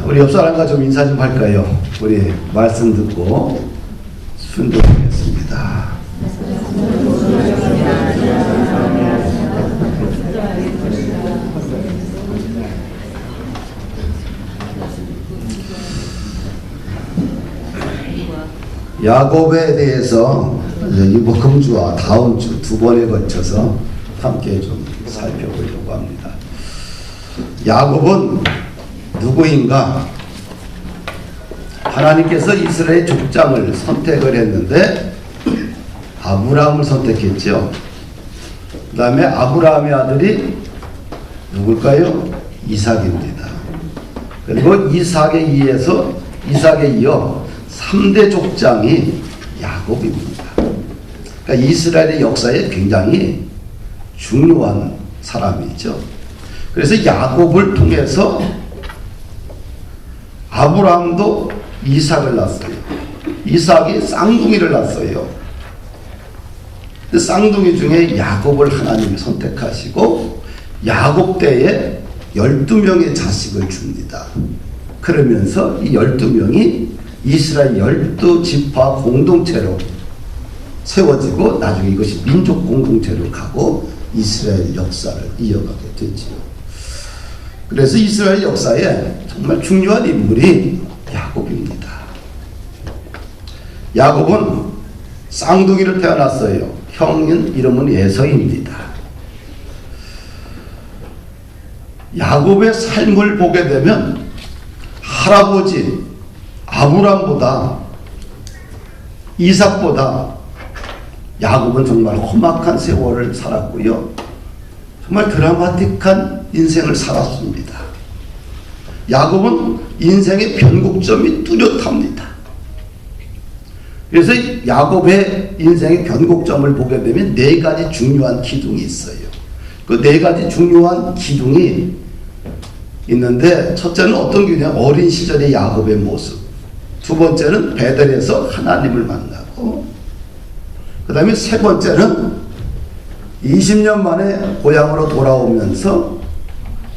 우리 옆 사람과 좀 인사 좀 할까요? 우리 말씀 듣고 순종하겠습니다. 야곱에 대해서 이번 금주와 다음 주 두 번에 걸쳐서 함께 좀 살펴보려고 합니다. 야곱은 누구인가? 하나님께서 이스라엘 족장을 선택을 했는데 아브라함을 선택했죠. 그 다음에 아브라함의 아들이 누굴까요? 이삭입니다. 그리고 이삭에 이어 3대 족장이 야곱입니다. 그러니까 이스라엘의 역사에 굉장히 중요한 사람이죠. 그래서 야곱을 통해서 아브라함도 이삭을 낳았어요. 이삭이 쌍둥이를 낳았어요. 그 쌍둥이 중에 야곱을 하나님이 선택하시고 야곱 때에 12명의 자식을 줍니다. 그러면서 이 12명이 이스라엘 12지파 공동체로 세워지고 나중에 이것이 민족 공동체로 가고 이스라엘 역사를 이어가게 되지요. 그래서 이스라엘 역사에 정말 중요한 인물이 야곱입니다. 야곱은 쌍둥이로 태어났어요. 형인 이름은 에서입니다. 야곱의 삶을 보게 되면 할아버지 아브람보다 이삭보다 야곱은 정말 험악한 세월을 살았고요. 정말 드라마틱한 인생을 살았습니다. 야곱은 인생의 변곡점이 뚜렷합니다. 그래서 야곱의 인생의 변곡점을 보게 되면 네 가지 중요한 기둥이 있어요. 그 네 가지 중요한 기둥이 있는데 첫째는 어떤 기둥이냐? 어린 시절의 야곱의 모습. 두 번째는 베델에서 하나님을 만나고 그 다음에 세 번째는 20년 만에 고향으로 돌아오면서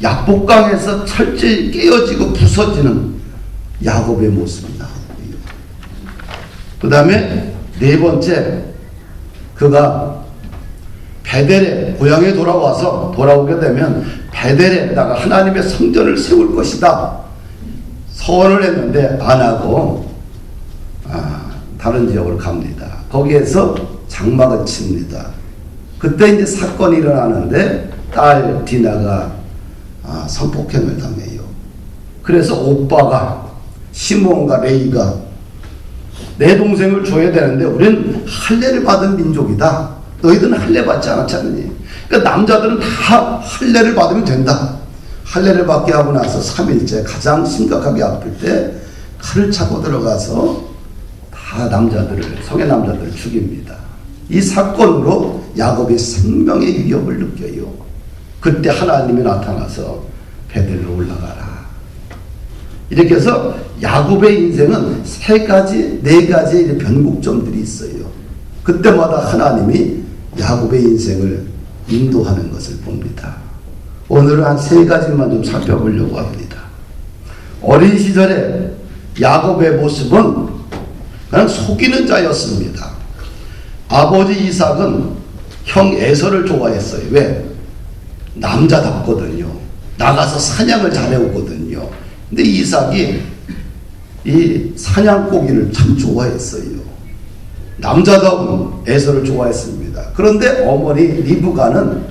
약복강에서 철저히 깨어지고 부서지는 야곱의 모습이 나오고요. 그 다음에 네 번째, 그가 베델에 고향에 돌아오게 되면 베델에다가 하나님의 성전을 세울 것이다 서원을 했는데 안 하고 다른 지역으로 갑니다. 거기에서 장막을 칩니다. 그때 이제 사건이 일어나는데 딸 디나가 성폭행을 당해요. 그래서 오빠가 시몬과 레이가 내 동생을 줘야 되는데 우리는 할례를 받은 민족이다. 너희들은 할례 받지 않았지 않느니. 그러니까 남자들은 다 할례를 받으면 된다. 할례를 받게 하고 나서 3일째 가장 심각하게 아플 때 칼을 차고 들어가서 다 성의 남자들을 죽입니다. 이 사건으로 야곱이 생명의 위협을 느껴요. 그때 하나님이 나타나서 베델로 올라가라. 이렇게 해서 야곱의 인생은 네 가지의 변곡점들이 있어요. 그때마다 하나님이 야곱의 인생을 인도하는 것을 봅니다. 오늘은 한 세 가지만 좀 살펴보려고 합니다. 어린 시절에 야곱의 모습은 그냥 속이는 자였습니다. 아버지 이삭은 형 에서를 좋아했어요. 왜? 남자답거든요. 나가서 사냥을 잘해오거든요. 근데 이삭이 이 사냥고기를 참 좋아했어요. 남자다운 에서를 좋아했습니다. 그런데 어머니 리브가는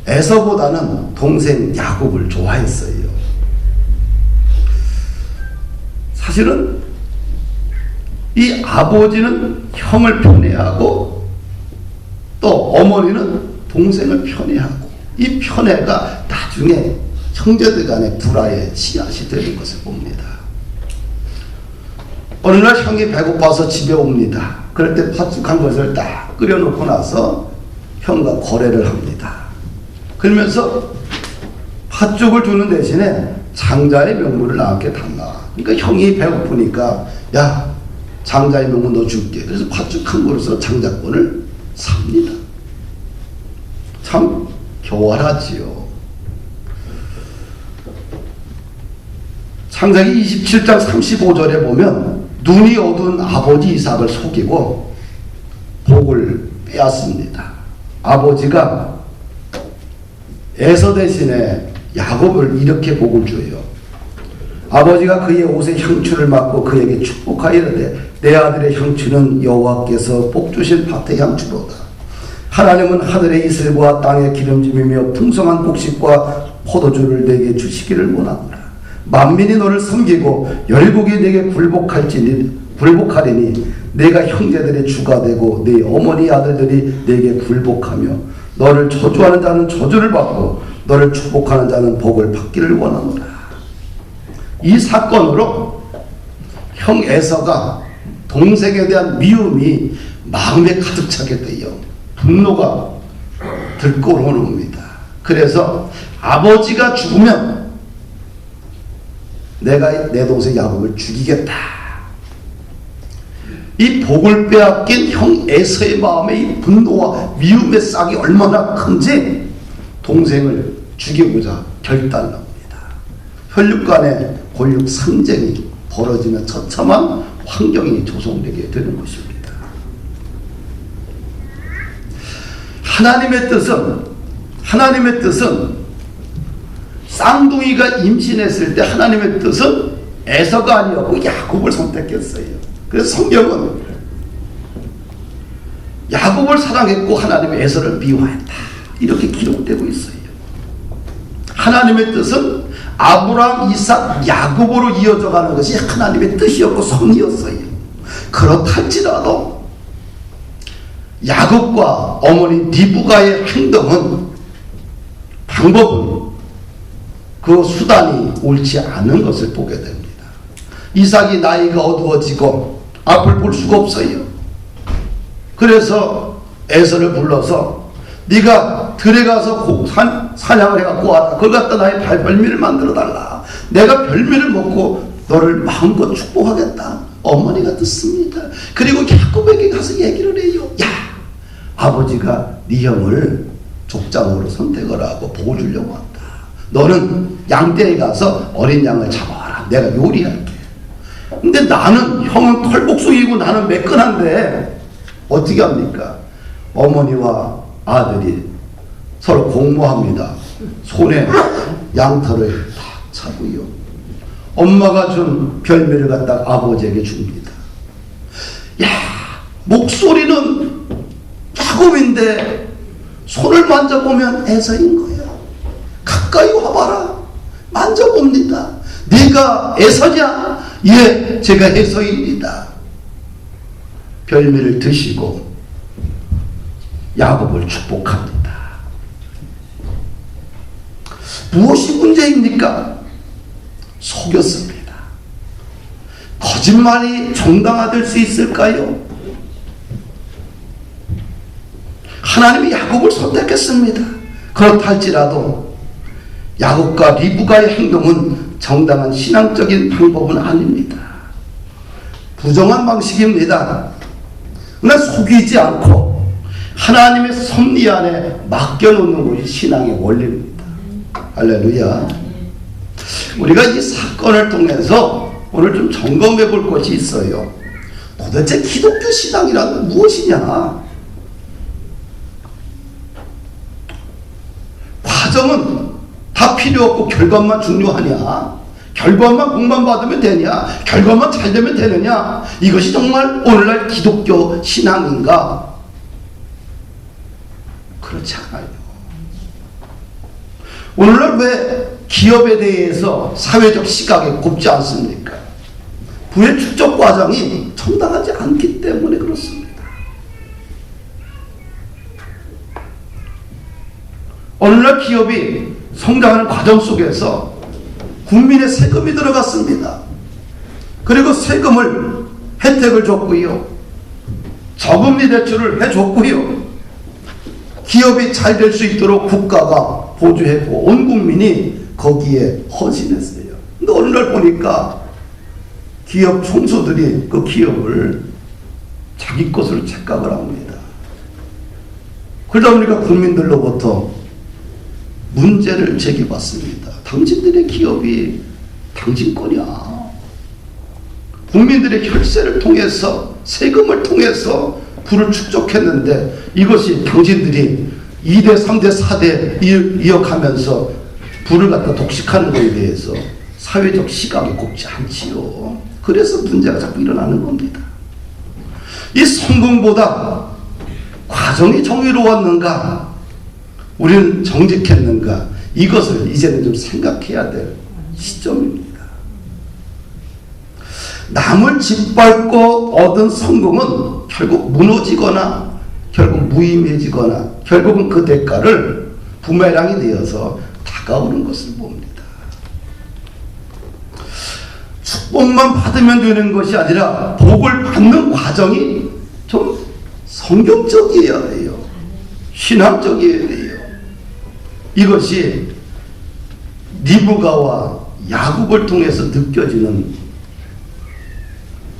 에서보다는 동생 야곱을 좋아했어요. 사실은 이 아버지는 형을 편애하고 또 어머니는 동생을 편애하고 이 편애가 나중에 형제들 간의 불화의 씨앗이 되는 것을 봅니다. 어느 날 형이 배고파서 집에 옵니다. 그럴 때 팥죽한 것을 딱 끓여놓고 나서 형과 거래를 합니다. 그러면서 팥죽을 주는 대신에 장자의 명물을 나한테 달라. 그러니까 형이 배고프니까 야 장자의 명물 너 줄게. 그래서 팥죽 한 그릇으로 장자권을 삽니다. 참 교활하지요. 창세기 27장 35절에 보면 눈이 어두운 아버지 이삭을 속이고 복을 빼앗습니다. 아버지가 에서 대신에 야곱을 이렇게 복을 줘요. 아버지가 그의 옷에 향추를 맡고 그에게 축복하여 이르되 내 아들의 향추는 여호와께서 복 주신 밭의 향추로다. 하나님은 하늘의 이슬과 땅의 기름짐이며 풍성한 곡식과 포도주를 내게 주시기를 원하노라. 만민이 너를 섬기고 열국이 내게 굴복하리니 내가 형제들의 주가 되고 네 어머니 아들들이 내게 굴복하며 너를 저주하는 자는 저주를 받고 너를 축복하는 자는 복을 받기를 원하노라. 이 사건으로 형 에서가 동생에 대한 미움이 마음에 가득 차게 되어 분노가 들끓어옵니다. 그래서 아버지가 죽으면 내가 내 동생 야곱을 죽이겠다. 이 복을 빼앗긴 형 에서의 마음의 이 분노와 미움의 싹이 얼마나 큰지 동생을 죽이고자 결단합니다. 혈육 간의 권력 상쟁이 벌어지는 처참한 환경이 조성되게 되는 것입니다. 하나님의 뜻은 쌍둥이가 임신했을 때 하나님의 뜻은 에서가 아니었고 야곱을 선택했어요. 그래서 성경은 야곱을 사랑했고 하나님의 에서를 미워했다. 이렇게 기록되고 있어요. 하나님의 뜻은 아브라함, 이삭, 야곱으로 이어져 가는 것이 하나님의 뜻이었고 섭리였어요. 그렇할지라도 야곱과 어머니 리브가의 행동은, 방법은, 그 수단이 옳지 않은 것을 보게 됩니다. 이삭이 나이가 어두워지고 앞을 볼 수가 없어요. 그래서 에서를 불러서 네가 들에 가서 사냥을 해갖고 와라. 그걸 갖다 나의 별미를 만들어 달라. 내가 별미를 먹고 너를 마음껏 축복하겠다. 어머니가 듣습니다. 그리고 야곱에게 가서 얘기를 해요. 야, 아버지가 네 형을 족장으로 선택을 하고 복을 주려고 한다. 너는 양떼에 가서 어린 양을 잡아와라. 내가 요리할게. 근데 나는, 형은 털복숭이고 나는 매끈한데 어떻게 합니까? 어머니와 아들이 서로 공모합니다. 손에 양털을 탁 차고요. 엄마가 준 별미를 갖다 아버지에게 줍니다. 야, 목소리는 야곱인데 손을 만져보면 에서인 거예요. 가까이 와봐라. 만져봅니다. 네가 에서냐? 예, 제가 에서입니다. 별미를 드시고 야곱을 축복합니다. 무엇이 문제입니까? 속였습니다. 거짓말이 정당화될 수 있을까요? 하나님이 야곱을 선택했습니다. 그렇다 할지라도 야곱과 리브가의 행동은 정당한 신앙적인 방법은 아닙니다. 부정한 방식입니다. 그러나 속이지 않고 하나님의 섭리 안에 맡겨놓는 것이 신앙의 원리입니다. 할렐루야. 우리가 이 사건을 통해서 오늘 좀 점검해 볼 것이 있어요. 도대체 기독교 신앙이란 무엇이냐? 과정은 다 필요 없고 결과만 중요하냐? 결과만 복만 받으면 되냐? 결과만 잘 되면 되느냐? 이것이 정말 오늘날 기독교 신앙인가? 그렇지 않아요. 오늘날 왜 기업에 대해서 사회적 시각에 곱지 않습니까? 부의 축적 과정이 정당하지 않기 때문에 그렇습니다. 오늘날 기업이 성장하는 과정 속에서 국민의 세금이 들어갔습니다. 그리고 세금을, 혜택을 줬고요. 저금리 대출을 해줬고요. 기업이 잘 될 수 있도록 국가가 보조했고 온 국민이 거기에 헌신했어요. 근데 오늘날 보니까 기업 총수들이 그 기업을 자기 것으로 착각을 합니다. 그러다 보니까 국민들로부터 문제를 제기받습니다. 당신들의 기업이 당신 거냐. 국민들의 혈세를 통해서 세금을 통해서 부를 축적했는데 이것이 당신들이 2대, 3대, 4대 이어가면서 부를 갖다 독식하는 것에 대해서 사회적 시각이 곱지 않지요. 그래서 문제가 자꾸 일어나는 겁니다. 이 성공보다 과정이 정의로웠는가, 우리는 정직했는가, 이것을 이제는 좀 생각해야 될 시점입니다. 남을 짓밟고 얻은 성공은 결국 무너지거나 결국 무의미해지거나 결국은 그 대가를 부메랑이 되어서 다가오는 것을 봅니다. 축복만 받으면 되는 것이 아니라 복을 받는 과정이 좀 성경적이어야 돼요. 신앙적이어야 돼요. 이것이 리브가와 야곱을 통해서 느껴지는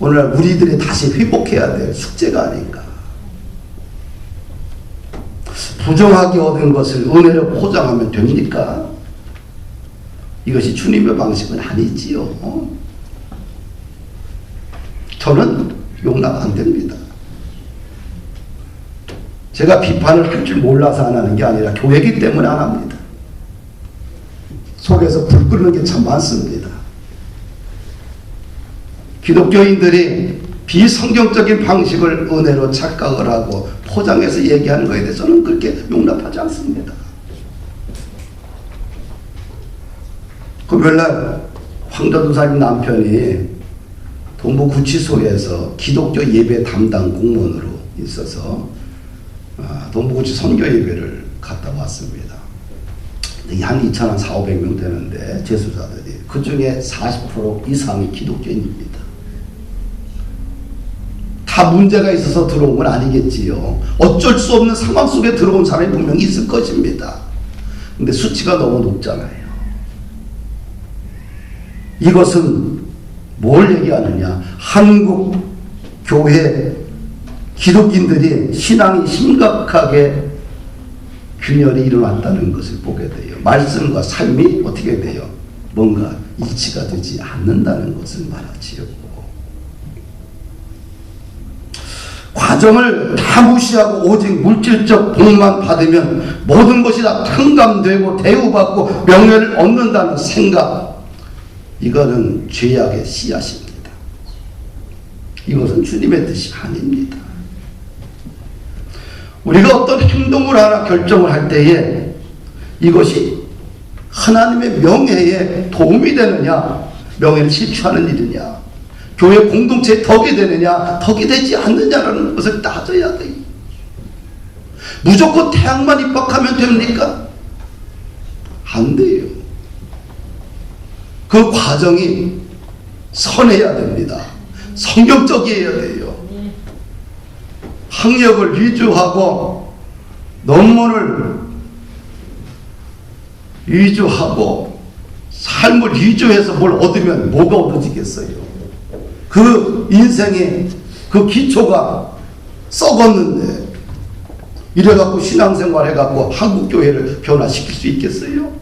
오늘날 우리들이 다시 회복해야 될 숙제가 아닌가. 부정하게 얻은 것을 은혜로 포장하면 됩니까? 이것이 주님의 방식은 아니지요. 저는 용납 안 됩니다. 제가 비판을 할 줄 몰라서 안 하는 게 아니라 교회이기 때문에 안 합니다. 속에서 불 끄는 게 참 많습니다. 기독교인들이 비성경적인 방식을 은혜로 착각을 하고 포장해서 얘기하는 것에 대해서 저는 그렇게 용납하지 않습니다. 금요일날 황전도사님 남편이 동부구치소에서 기독교 예배 담당 공무원으로 있어서 동부구치 선교 예배를 갔다 왔습니다. 한 2,400명 되는데 재수자들이 그 중에 40% 이상이 기독교인입니다. 다 문제가 있어서 들어온 건 아니겠지요. 어쩔 수 없는 상황 속에 들어온 사람이 분명히 있을 것입니다. 근데 수치가 너무 높잖아요. 이것은 뭘 얘기하느냐. 한국 교회 기독인들이 신앙이 심각하게 균열이 일어났다는 것을 보게 돼요. 말씀과 삶이 어떻게 돼요? 뭔가 일치가 되지 않는다는 것을 말하지요. 과정을 다 무시하고 오직 물질적 복만 받으면 모든 것이 다 탕감되고 대우받고 명예를 얻는다는 생각, 이거는 죄악의 씨앗입니다. 이것은 주님의 뜻이 아닙니다. 우리가 어떤 행동을 하나 결정을 할 때에 이것이 하나님의 명예에 도움이 되느냐, 명예를 실추하는 일이냐, 교회 공동체에 덕이 되느냐, 덕이 되지 않느냐라는 것을 따져야 돼요. 무조건 태양만 입학하면 됩니까? 안 돼요. 그 과정이 선해야 됩니다. 성경적이어야 돼요. 학력을 위주하고 논문을 위주하고 삶을 위주해서 뭘 얻으면 뭐가 얻어지겠어요? 그 인생의 그 기초가 썩었는데 이래갖고 신앙생활 해갖고 한국교회를 변화시킬 수 있겠어요?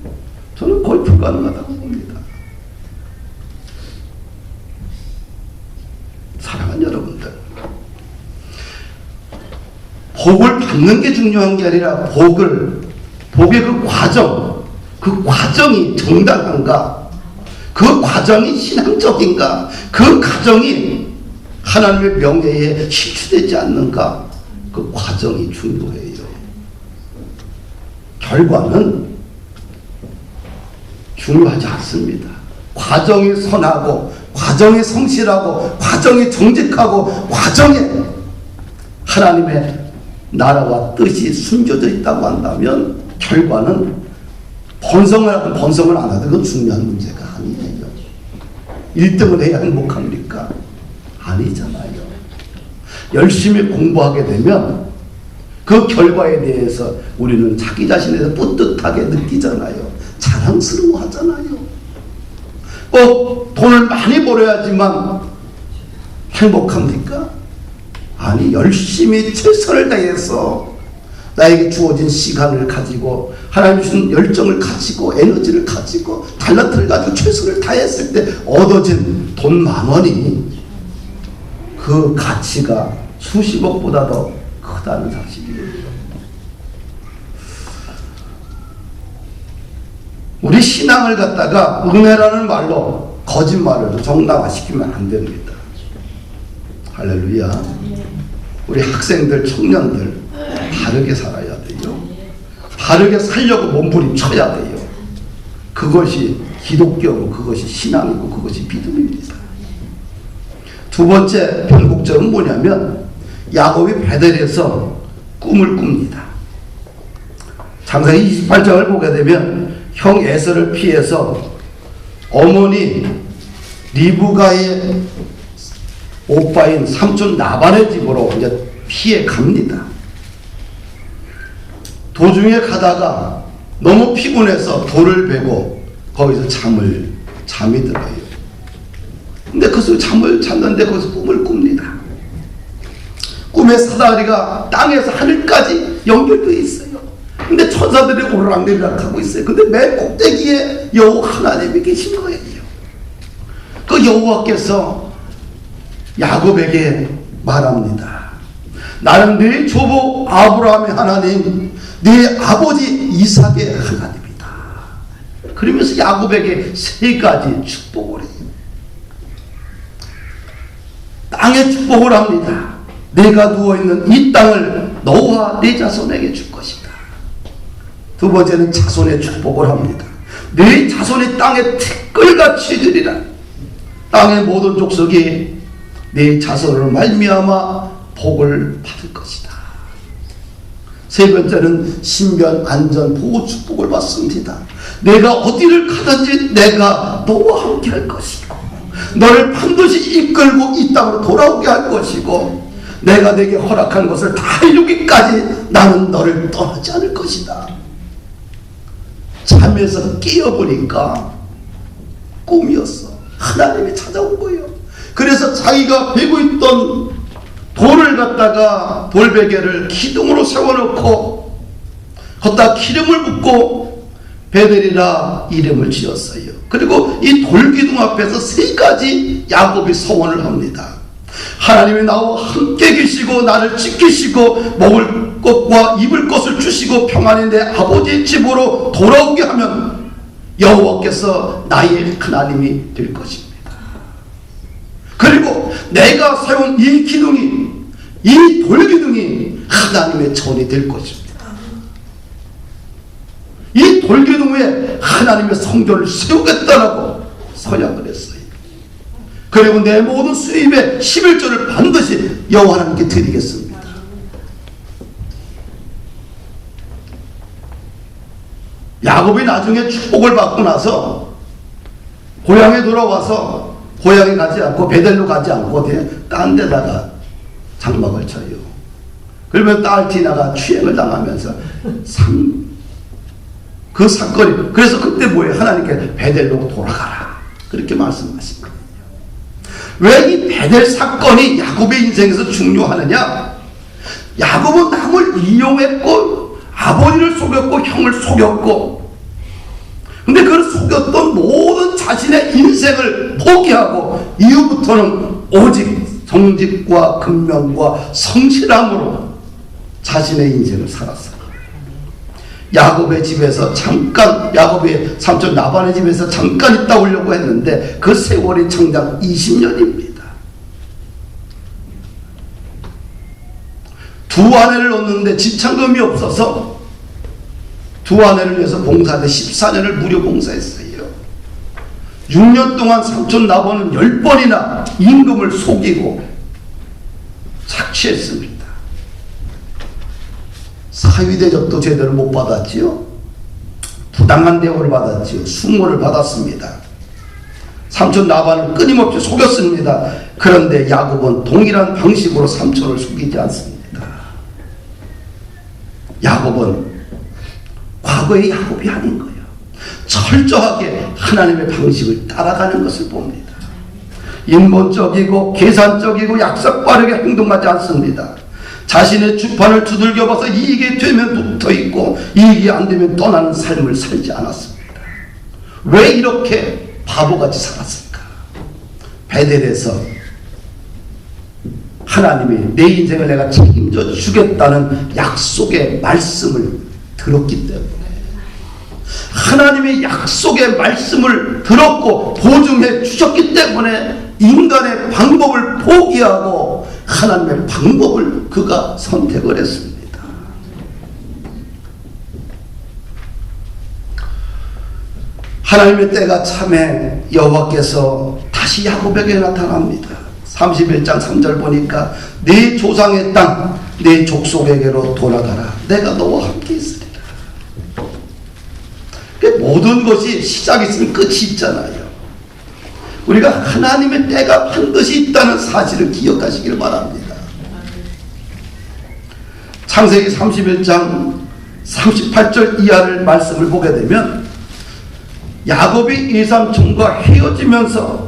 저는 거의 불가능하다고 봅니다. 사랑하는 여러분들, 복을 받는 게 중요한 게 아니라 복의 그 과정이 정당한가, 그 과정이 신앙적인가, 그 과정이 하나님의 명예에 실추되지 않는가, 그 과정이 중요해요. 결과는 중요하지 않습니다. 과정이 선하고 과정이 성실하고 과정이 정직하고 과정에 하나님의 나라와 뜻이 숨겨져 있다고 한다면 결과는 번성을 하든 번성을 안 하든 그건 중요한 문제가 아니에요. 1등을 해야 행복합니까? 아니잖아요. 열심히 공부하게 되면 그 결과에 대해서 우리는 자기 자신에 대해서 뿌듯하게 느끼잖아요. 자랑스러워 하잖아요. 꼭 돈을 많이 벌어야지만 행복합니까? 아니, 열심히 최선을 다해서 나에게 주어진 시간을 가지고 하나님 주신 열정을 가지고 에너지를 가지고 달란트를 가지고 최선을 다했을 때 얻어진 돈 10,000원이 그 가치가 수십억보다 더 크다는 사실이에요. 우리 신앙을 갖다가 은혜라는 말로 거짓말을 정당화시키면 안 됩니다. 할렐루야. 우리 학생들, 청년들 바르게 살아야 돼요. 바르게 살려고 몸부림쳐야 돼요. 그것이 기독교고 그것이 신앙이고 그것이 믿음입니다. 두 번째 변곡점은 뭐냐면 야곱이 베델에서 꿈을 꿉니다. 창세기 28장을 보게 되면 형 에서를 피해서 어머니 리브가의 오빠인 삼촌 나반의 집으로 이제 피해 갑니다. 도중에 가다가 너무 피곤해서 돌을 베고 거기서 잠이 들어요. 근데 거기서 잠을 잤는데 거기서 꿈을 꿉니다. 꿈의 사다리가 땅에서 하늘까지 연결되어 있어요. 근데 천사들이 오르락내리락 하고 있어요. 근데 맨 꼭대기에 여호와 하나님이 계신 거예요. 그 여호와께서 야곱에게 말합니다. 나는 네 조부 아브라함의 하나님, 네 아버지 이삭의 하나님이다. 그러면서 야곱에게 3가지 축복을 해요. 땅의 축복을 합니다. 내가 누워있는 이 땅을 너와 네 자손에게 줄 것이다. 두 번째는 자손의 축복을 합니다. 네 자손이 땅에 티끌같이 되리라. 땅의 모든 족속이 네 자손으로 말미암아 복을 받을 것이다. 세 번째는 신변, 안전, 보호 축복을 받습니다. 내가 어디를 가든지 내가 너와 함께 할 것이고 너를 반드시 이끌고 이 땅으로 돌아오게 할 것이고 내가 내게 허락한 것을 다 이루기까지 나는 너를 떠나지 않을 것이다. 잠에서 깨어보니까 꿈이었어. 하나님이 찾아온 거예요. 그래서 자기가 베고 있던 돌을 갖다가 돌베개를 기둥으로 세워놓고 걷다 기름을 붓고 베델이라 이름을 지었어요. 그리고 이 돌기둥 앞에서 3가지 야곱이 서원을 합니다. 하나님이 나와 함께 계시고 나를 지키시고 먹을 것과 입을 것을 주시고 평안히 내 아버지의 집으로 돌아오게 하면 여호와께서 나의 하나님이 될 것입니다. 그리고 내가 세운 이 기둥이, 이 돌기둥이 하나님의 전이 될 것입니다. 이 돌기둥 위에 하나님의 성전을 세우겠다라고 서약을 했어요. 그리고 내 모든 수입의 11조를 반드시 여호와 하나님께 드리겠습니다. 야곱이 나중에 축복을 받고 나서 고향에 돌아와서 고향에 가지 않고 베델로 가지 않고 딴 데다가 장막을 쳐요. 그러면 딸 디나가 추행을 당하면서 그 사건이, 그래서 그때 뭐예요? 하나님께 베델로 돌아가라 그렇게 말씀하신 거예요. 왜 이 베델 사건이 야곱의 인생에서 중요하느냐? 야곱은 남을 이용했고 아버지를 속였고 형을 속였고, 근데 그를 속였던 모든 자신의 인생을 포기하고 이후부터는 오직 정직과 근면과 성실함으로 자신의 인생을 살았어요. 야곱의 집에서 잠깐, 야곱의 삼촌 라반의 집에서 잠깐 있다 오려고 했는데 그 세월이 정작 20년입니다. 두 아내를 얻는데 집창금이 없어서 두 아내를 위해서 봉사하는데 14년을 무료 봉사했어요. 6년 동안 삼촌 라반은 10번이나 임금을 속이고 착취했습니다. 사위 대접도 제대로 못 받았지요. 부당한 대우를 받았지요. 수모를 받았습니다. 삼촌 라반을 끊임없이 속였습니다. 그런데 야곱은 동일한 방식으로 삼촌을 속이지 않습니다. 야곱은 과거의 야곱이 아닌 거예요. 철저하게 하나님의 방식을 따라가는 것을 봅니다. 인본적이고 계산적이고 약삭 빠르게 행동하지 않습니다. 자신의 주판을 두들겨 봐서 이익이 되면 붙어 있고 이익이 안 되면 떠나는 삶을 살지 않았습니다. 왜 이렇게 바보같이 살았을까? 베델에서 하나님이 내 인생을 내가 책임져 주겠다는 약속의 말씀을 들었기 때문에, 하나님의 약속의 말씀을 들었고 보증해 주셨기 때문에 인간의 방법을 포기하고 하나님의 방법을 그가 선택을 했습니다. 하나님의 때가 참에 여호와께서 다시 야곱에게 나타납니다. 31장 3절 보니까 네 조상의 땅, 네 족속에게로 돌아가라. 내가 너와 함께 있으리라. 모든 것이 시작이 있으면 끝이 있잖아요. 우리가 하나님의 때가 반드시 있다는 사실을 기억하시기를 바랍니다. 창세기 31장 38절 이하를 말씀을 보게 되면 야곱이 이삼촌과 헤어지면서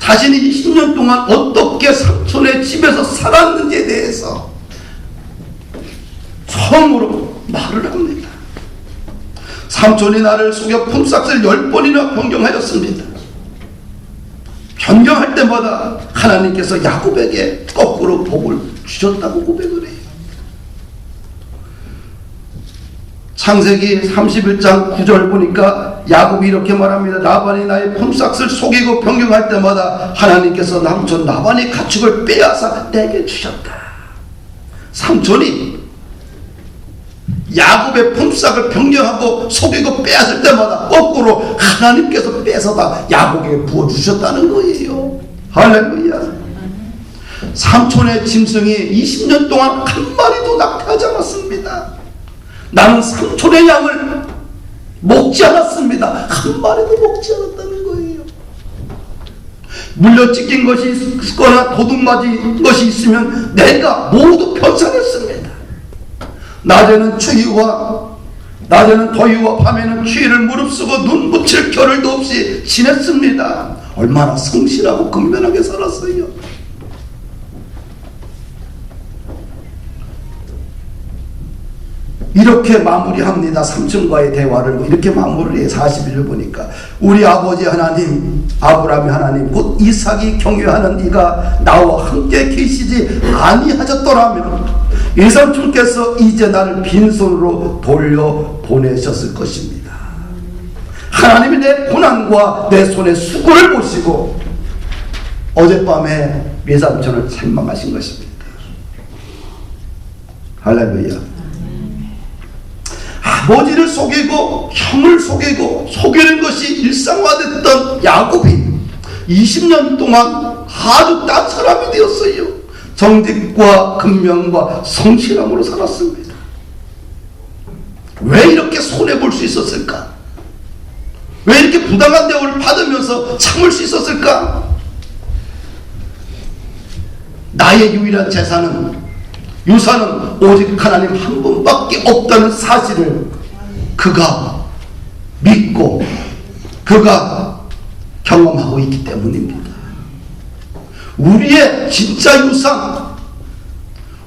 자신이 20년 동안 어떻게 삼촌의 집에서 살았는지에 대해서 처음으로 말을 합니다. 삼촌이 나를 속여 품삯을 10번이나 변경하였습니다. 변경할 때마다 하나님께서 야곱에게 거꾸로 복을 주셨다고 고백을 해요. 창세기 31장 9절 보니까 야곱이 이렇게 말합니다. 라반이 나의 품삯을 속이고 변경할 때마다 하나님께서 삼촌 라반의 가축을 빼앗아 내게 주셨다. 삼촌이 야곱의 품삯을 변경하고 속이고 빼앗을 때마다 거꾸로 하나님께서 뺏어다 야곱에게 부어주셨다는 거예요. 할렐루야. 삼촌의 짐승이 20년 동안 한 마리도 낙태하지 않았습니다. 나는 삼촌의 양을 먹지 않았습니다. 한 마리도 먹지 않았다는 거예요. 물려찢긴 것이 있거나 도둑맞은 것이 있으면 내가 모두 변상했습니다. 낮에는 더위와 밤에는 추위를 무릅쓰고 눈 붙일 겨를도 없이 지냈습니다. 얼마나 성실하고 근면하게 살았어요. 이렇게 마무리합니다. 삼촌과의 대화를 이렇게 마무리해. 41절 보니까 우리 아버지 하나님, 아브라함의 하나님 곧 이삭이 경외하는 이가 나와 함께 계시지 아니하셨더라면 이 삼촌께서 이제 나를 빈손으로 돌려보내셨을 것입니다. 하나님이 내 고난과 내 손의 수고를 보시고 어젯밤에 이 삼촌을 책망하신 것입니다. 할렐루야. 아버지를 속이고 형을 속이고 속이는 것이 일상화됐던 야곱이 20년 동안 아주 딴 사람이 되었어요. 정직과 근면과 성실함으로 살았습니다. 왜 이렇게 손해볼 수 있었을까? 왜 이렇게 부당한 대우를 받으면서 참을 수 있었을까? 나의 유일한 유산은 오직 하나님 한 분밖에 없다는 사실을 그가 믿고 그가 경험하고 있기 때문입니다. 우리의 진짜 유산,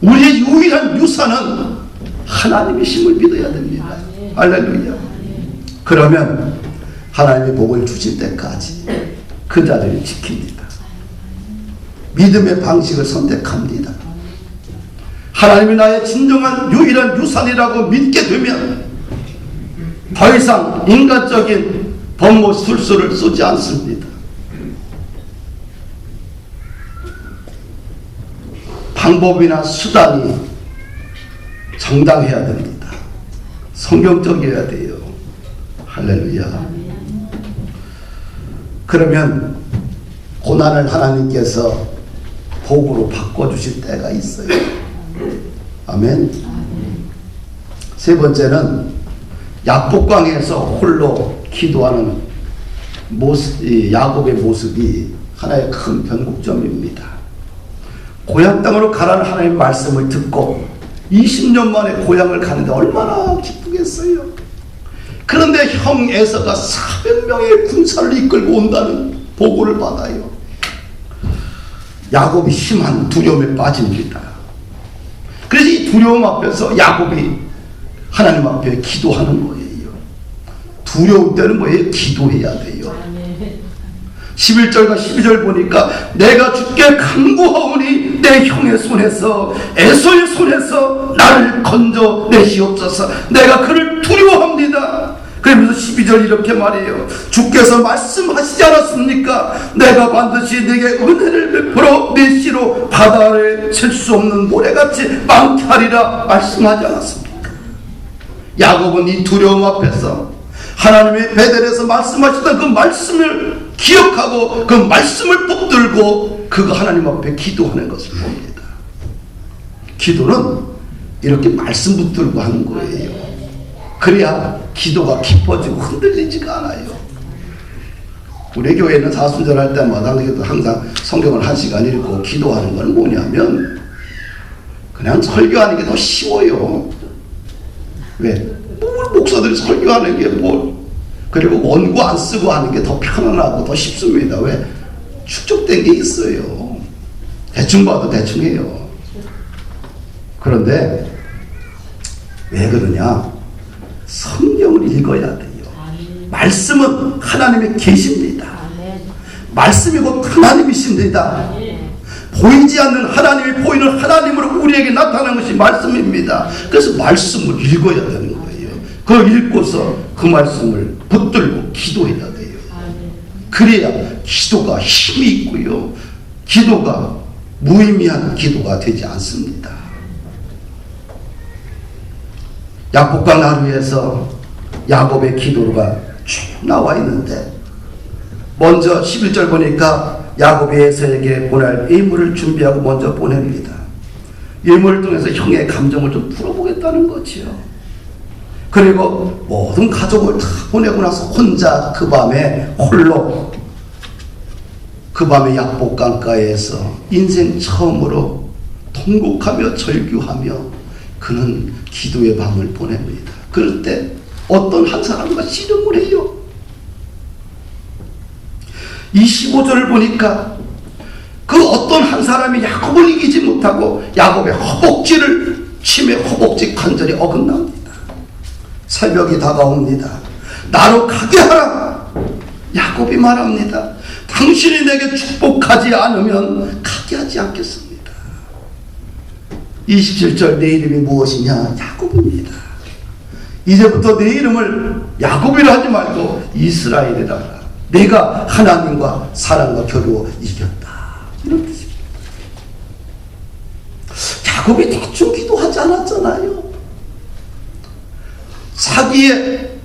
우리의 유일한 유산은 하나님이심을 믿어야 됩니다. 할렐루야. 그러면 하나님의 복을 주실 때까지 그 자리를 지킵니다. 믿음의 방식을 선택합니다. 하나님이 나의 진정한 유일한 유산이라고 믿게 되면 더 이상 인간적인 법모 술수를 쓰지 않습니다. 방법이나 수단이 정당해야 됩니다. 성경적이어야 돼요. 할렐루야. 그러면 고난을 하나님께서 복으로 바꿔주실 때가 있어요. 아멘. 세 번째는 야복강에서 홀로 기도하는 야곱의 모습이 하나의 큰 변곡점입니다. 고향 땅으로 가라는 하나님의 말씀을 듣고 20년 만에 고향을 가는데 얼마나 기쁘겠어요. 그런데 형 에서가 400명의 군사를 이끌고 온다는 보고를 받아요. 야곱이 심한 두려움에 빠집니다. 그래서 이 두려움 앞에서 야곱이 하나님 앞에 기도하는 거예요. 두려울 때는 뭐예요? 기도해야 돼요. 11절과 12절 보니까 내가 주께 간구하오니 내 형의 손에서 에서의 손에서 나를 건져내시옵소서. 내가 그를 두려워합니다. 그러면서 12절 이렇게 말해요. 주께서 말씀하시지 않았습니까? 내가 반드시 내게 은혜를 베풀어 내 씨로 바다를 셀 수 없는 모래같이 많게 하리라 말씀하지 않았습니까? 야곱은 이 두려움 앞에서 하나님의 베델에서 말씀하셨던 그 말씀을 기억하고 그 말씀을 붙들고 그가 하나님 앞에 기도하는 것을 봅니다. 기도는 이렇게 말씀 붙들고 하는 거예요. 그래야 기도가 깊어지고 흔들리지가 않아요. 우리 교회는 사순절 할 때마다 항상 성경을 1시간 읽고 기도하는 건 뭐냐면 그냥 설교하는 게 더 쉬워요. 왜? 목사들이 설교하는 게 그리고 원고 안 쓰고 하는 게 더 편안하고 더 쉽습니다. 왜? 축적된 게 있어요. 대충 봐도 대충 해요. 그런데 왜 그러냐? 성경을 읽어야 돼요. 말씀은 하나님의 계십니다. 말씀이 곧 하나님이십니다. 보이지 않는 하나님이 보이는 하나님으로 우리에게 나타나는 것이 말씀입니다. 그래서 말씀을 읽어야 되는 거예요. 그걸 읽고서 그 말씀을 붙들고 기도해야 돼요. 그래야 기도가 힘이 있고요. 기도가 무의미한 기도가 되지 않습니다. 야복강 하루에서 야곱의 기도가 쭉 나와 있는데 먼저 11절 보니까 야곱이 에서에게 보낼 예물을 준비하고 먼저 보냅니다. 예물을 통해서 형의 감정을 좀 풀어보겠다는 거지요. 그리고 모든 가족을 다 보내고 나서 혼자 그 밤에 홀로 그 밤에 야복강가에서 인생 처음으로 통곡하며 절규하며 그는 기도의 밤을 보냅니다. 그럴 때 어떤 한 사람과 씨름을 해요. 25절을 보니까 그 어떤 한 사람이 야곱을 이기지 못하고 야곱의 허벅지를 치매 허벅지 관절이 어긋납니다. 새벽이 다가옵니다. 나로 가게 하라. 야곱이 말합니다. 당신이 내게 축복하지 않으면 가게 하지 않겠습니다. 27절 내 이름이 무엇이냐? 야곱입니다. 이제부터 내 이름을 야곱이라 하지 말고 이스라엘이라 하라. 내가 하나님과 사람과 겨루어 이겼다. 이런 뜻입니다. 야곱이 대충 기도하지 않았잖아요. 사기에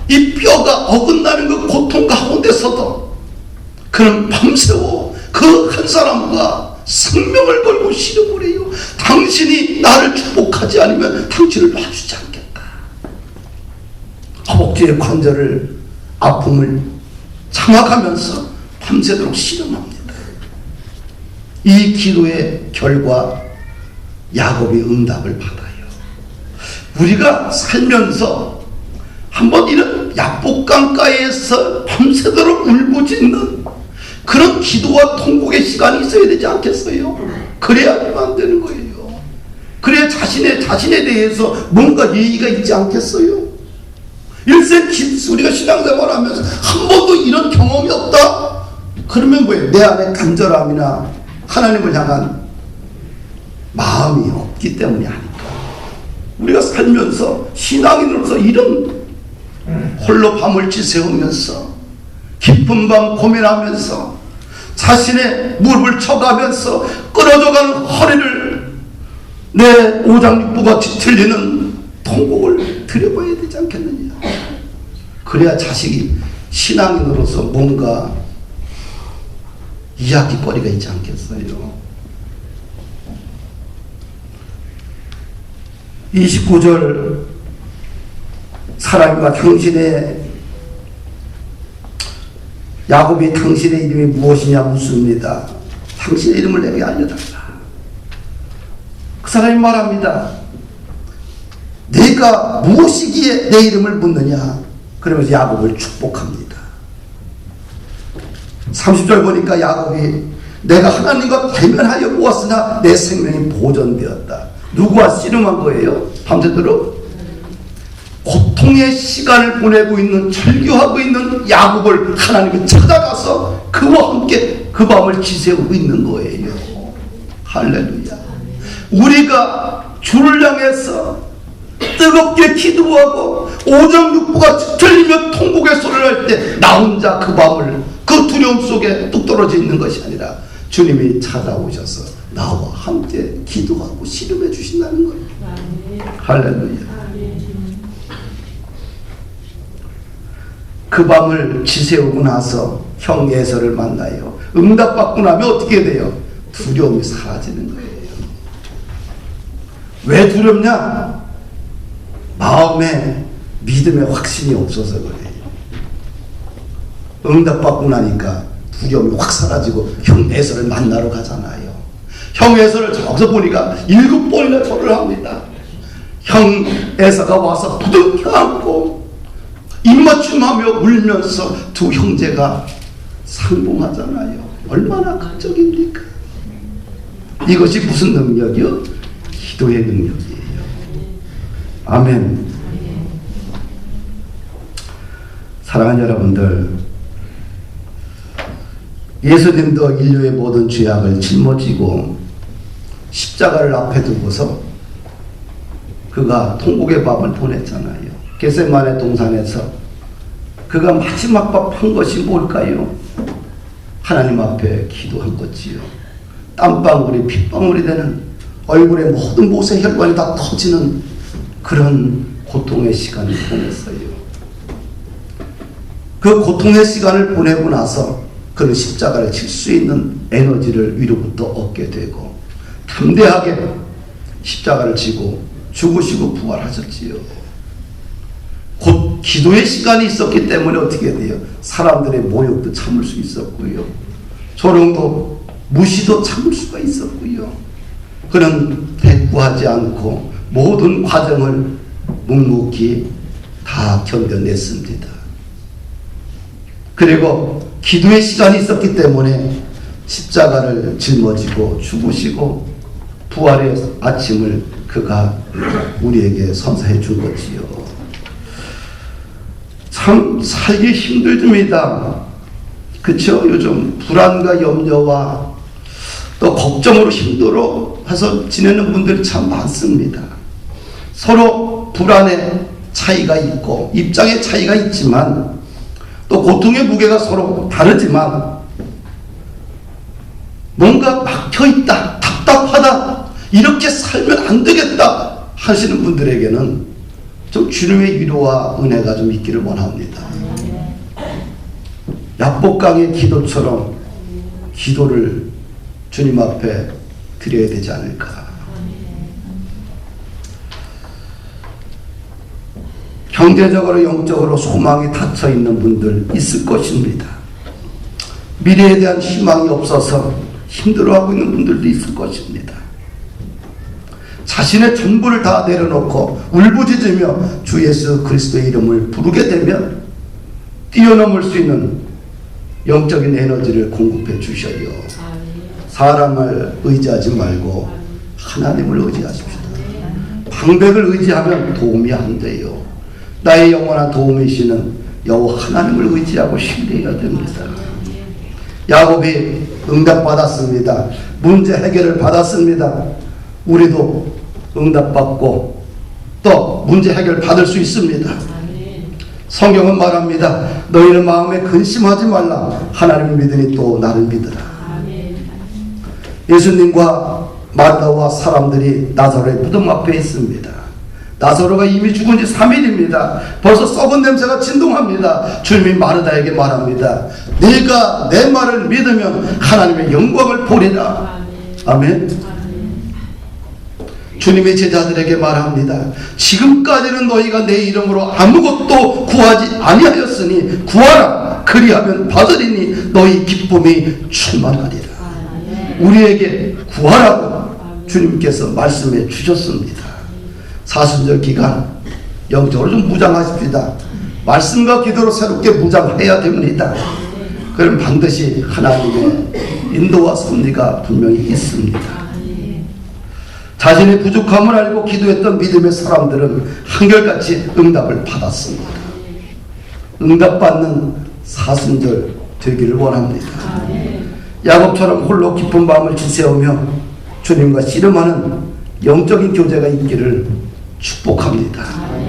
이 뼈가 어긋나는 그 고통 가운데서도 그는 밤새워 그 한 사람과 생명을 걸고 씨름을 해요. 당신이 나를 축복하지 않으면 당신을 놔주지 않겠다. 허벅지의 관절을 아픔을 참아가면서 밤새도록 씨름합니다. 이 기도의 결과 야곱이 응답을 받아요. 우리가 살면서 한번 이런 야복강가에서 밤새도록 울부짖는 그런 기도와 통곡의 시간이 있어야 되지 않겠어요? 그래야만 안 되는 거예요. 그래야 자신에 대해서 뭔가 예의가 있지 않겠어요? 일생 우리가 신앙생활 하면서 한 번도 이런 경험이 없다? 그러면 뭐예요? 내 안에 간절함이나 하나님을 향한 마음이 없기 때문이 아닐까. 우리가 살면서 신앙인으로서 이런 홀로 밤을 지새우면서 깊은 밤 고민하면서 자신의 무릎을 쳐가면서 끊어져가는 허리를 내 오장육부가 뒤틀리는 통곡을 드려봐야 되지 않겠느냐. 그래야 자식이 신앙인으로서 뭔가 이야기거리가 있지 않겠어요. 29절 사람과 당신의 야곱이 당신의 이름이 무엇이냐 묻습니다. 당신의 이름을 내게 알려달라. 그 사람이 말합니다. 내가 무엇이기에 내 이름을 묻느냐. 그러면서 야곱을 축복합니다. 30절 보니까 야곱이 내가 하나님과 대면하여 보았으나 내 생명이 보존되었다. 누구와 씨름한 거예요? 밤새도록 고통의 시간을 보내고 있는, 절규하고 있는 야곱을 하나님이 찾아가서 그와 함께 그 밤을 지새우고 있는 거예요. 할렐루야. 우리가 주를 향해서 뜨겁게 기도하고 오정육부가 들리며 통곡의 소리를 할 때 나 혼자 그 밤을 그 두려움 속에 뚝 떨어져 있는 것이 아니라 주님이 찾아오셔서 나와 함께 기도하고 씨름해 주신다는 거예요. 할렐루야. 그 밤을 지새우고 나서 형 에서를 만나요. 응답받고 나면 어떻게 돼요? 두려움이 사라지는 거예요. 왜 두렵냐? 마음에 믿음의 확신이 없어서 그래요. 응답받고 나니까 두려움이 확 사라지고 형 에서를 만나러 가잖아요. 형 에서를 저기서 보니까 7번이나 절을 합니다. 형 에서가 와서 부둥켜 안고 입맞춤하며 울면서 두 형제가 상봉하잖아요. 얼마나 극적입니까? 이것이 무슨 능력이요? 기도의 능력이에요. 아멘. 사랑하는 여러분들, 예수님도 인류의 모든 죄악을 짊어지고 십자가를 앞에 두고서 그가 통곡의 밤을 보냈잖아요. 겟세마네 동산에서 그가 마지막 밥 한 것이 뭘까요? 하나님 앞에 기도한 거지요. 땀방울이 핏방울이 되는, 얼굴에 모든 못의 혈관이 다 터지는 그런 고통의 시간을 보냈어요. 그 고통의 시간을 보내고 나서 그는 십자가를 칠 수 있는 에너지를 위로부터 얻게 되고 담대하게 십자가를 지고 죽으시고 부활하셨지요. 곧 기도의 시간이 있었기 때문에 어떻게 돼요? 사람들의 모욕도 참을 수 있었고요. 조롱도 무시도 참을 수가 있었고요. 그는 대꾸하지 않고 모든 과정을 묵묵히 다 견뎌냈습니다. 그리고 기도의 시간이 있었기 때문에 십자가를 짊어지고 죽으시고 부활의 아침을 그가 우리에게 선사해 준 거지요. 참 살기 힘들습니다. 그쵸? 요즘 불안과 염려와 또 걱정으로 힘들어해서 지내는 분들이 참 많습니다. 서로 불안의 차이가 있고 입장의 차이가 있지만 또 고통의 무게가 서로 다르지만 뭔가 막혀있다, 답답하다, 이렇게 살면 안 되겠다 하시는 분들에게는 좀 주님의 위로와 은혜가 좀 있기를 원합니다. 야복강의 기도처럼 기도를 주님 앞에 드려야 되지 않을까. 경제적으로 영적으로 소망이 닫혀 있는 분들 있을 것입니다. 미래에 대한 희망이 없어서 힘들어하고 있는 분들도 있을 것입니다. 자신의 전부를 다 내려놓고 울부짖으며 주 예수 그리스도의 이름을 부르게 되면 뛰어넘을 수 있는 영적인 에너지를 공급해 주셔요. 사람을 의지하지 말고 하나님을 의지하십시오. 방백을 의지하면 도움이 안 돼요. 나의 영원한 도움이시는 여호와 하나님을 의지하고 신뢰해야 됩니다. 야곱이 응답받았습니다. 문제 해결을 받았습니다. 우리도 응답받고 또 문제 해결 받을 수 있습니다. 성경은 말합니다. 너희는 마음에 근심하지 말라. 하나님을 믿으니 또 나를 믿으라. 예수님과 마르다와 사람들이 나사로의 무덤 앞에 있습니다. 나사로가 이미 죽은 지 3일입니다. 벌써 썩은 냄새가 진동합니다. 주님이 마르다에게 말합니다. 네가 내 말을 믿으면 하나님의 영광을 보리라. 아멘. 주님의 제자들에게 말합니다. 지금까지는 너희가 내 이름으로 아무것도 구하지 아니하였으니 구하라. 그리하면 받으리니 너희 기쁨이 충만하리라. 우리에게 구하라고 주님께서 말씀해 주셨습니다. 사순절 기간 영적으로 좀 무장하십시다. 말씀과 기도로 새롭게 무장해야 됩니다. 그럼 반드시 하나님의 인도와 섭리가 분명히 있습니다. 자신의 부족함을 알고 기도했던 믿음의 사람들은 한결같이 응답을 받았습니다. 응답받는 사순절 되기를 원합니다. 야곱처럼 홀로 깊은 밤을 지새우며 주님과 씨름하는 영적인 교제가 있기를 축복합니다.